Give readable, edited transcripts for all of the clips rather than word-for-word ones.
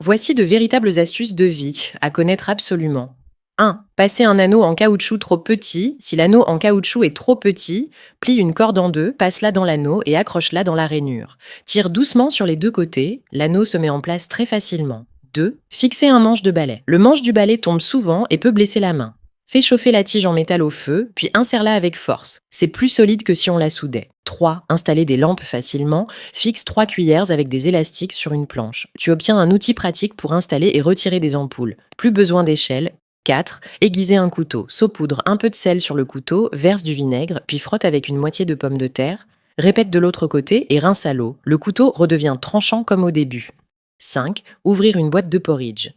Voici de véritables astuces de vie à connaître absolument. 1. Passer un anneau en caoutchouc trop petit. Si l'anneau en caoutchouc est trop petit, plie une corde en deux, passe-la dans l'anneau et accroche-la dans la rainure. Tire doucement sur les deux côtés, l'anneau se met en place très facilement. 2. Fixer un manche de balai. Le manche du balai tombe souvent et peut blesser la main. Fais chauffer la tige en métal au feu, puis insère-la avec force. C'est plus solide que si on la soudait. 3. Installer des lampes facilement. Fixe 3 cuillères avec des élastiques sur une planche. Tu obtiens un outil pratique pour installer et retirer des ampoules. Plus besoin d'échelle. 4. Aiguiser un couteau. Saupoudre un peu de sel sur le couteau, verse du vinaigre, puis frotte avec une moitié de pomme de terre. Répète de l'autre côté et rince à l'eau. Le couteau redevient tranchant comme au début. 5. Ouvrir une boîte de porridge.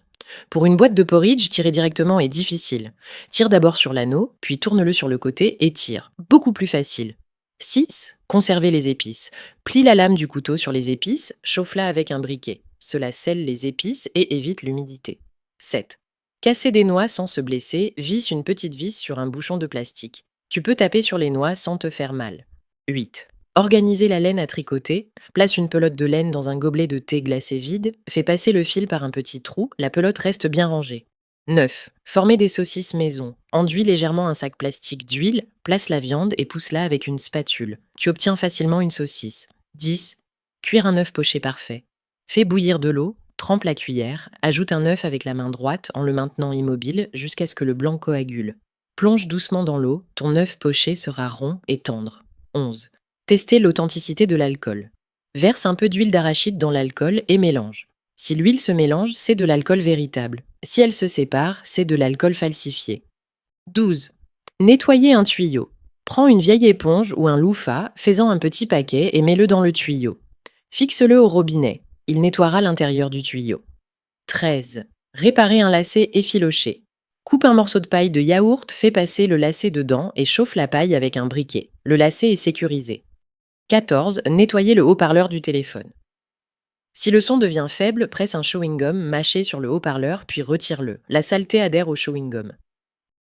Pour une boîte de porridge, tirer directement est difficile. Tire d'abord sur l'anneau, puis tourne-le sur le côté et tire. Beaucoup plus facile. 6. Conserver les épices. Plie la lame du couteau sur les épices, chauffe-la avec un briquet. Cela scelle les épices et évite l'humidité. 7. Casser des noix sans se blesser, visse une petite vis sur un bouchon de plastique. Tu peux taper sur les noix sans te faire mal. 8. Organiser la laine à tricoter. Place une pelote de laine dans un gobelet de thé glacé vide. Fais passer le fil par un petit trou. La pelote reste bien rangée. 9. Former des saucisses maison. Enduis légèrement un sac plastique d'huile, place la viande et pousse-la avec une spatule. Tu obtiens facilement une saucisse. 10. Cuire un œuf poché parfait. Fais bouillir de l'eau, trempe la cuillère, ajoute un œuf avec la main droite en le maintenant immobile jusqu'à ce que le blanc coagule. Plonge doucement dans l'eau, ton œuf poché sera rond et tendre. 11. Tester l'authenticité de l'alcool. Verse un peu d'huile d'arachide dans l'alcool et mélange. Si l'huile se mélange, c'est de l'alcool véritable. Si elle se sépare, c'est de l'alcool falsifié. 12. Nettoyer un tuyau. Prends une vieille éponge ou un loofah, fais-en un petit paquet et mets-le dans le tuyau. Fixe-le au robinet. Il nettoiera l'intérieur du tuyau. 13. Réparer un lacet effiloché. Coupe un morceau de paille de yaourt, fais passer le lacet dedans et chauffe la paille avec un briquet. Le lacet est sécurisé. 14. Nettoyer le haut-parleur du téléphone. Si le son devient faible, presse un chewing-gum mâché sur le haut-parleur puis retire-le. La saleté adhère au chewing-gum.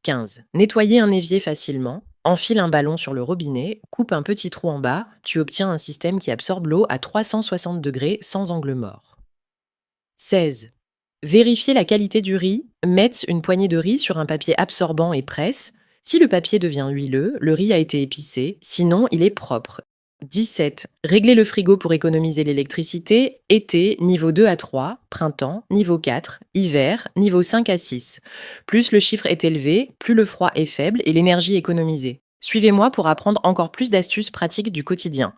15. Nettoyer un évier facilement. Enfile un ballon sur le robinet, coupe un petit trou en bas, tu obtiens un système qui absorbe l'eau à 360 degrés sans angle mort. 16. Vérifier la qualité du riz. Mets une poignée de riz sur un papier absorbant et presse. Si le papier devient huileux, le riz a été épicé, sinon il est propre. 17. Régler le frigo pour économiser l'électricité. Été, niveau 2 à 3. Printemps, niveau 4. Hiver, niveau 5 à 6. Plus le chiffre est élevé, plus le froid est faible et l'énergie économisée. Suivez-moi pour apprendre encore plus d'astuces pratiques du quotidien.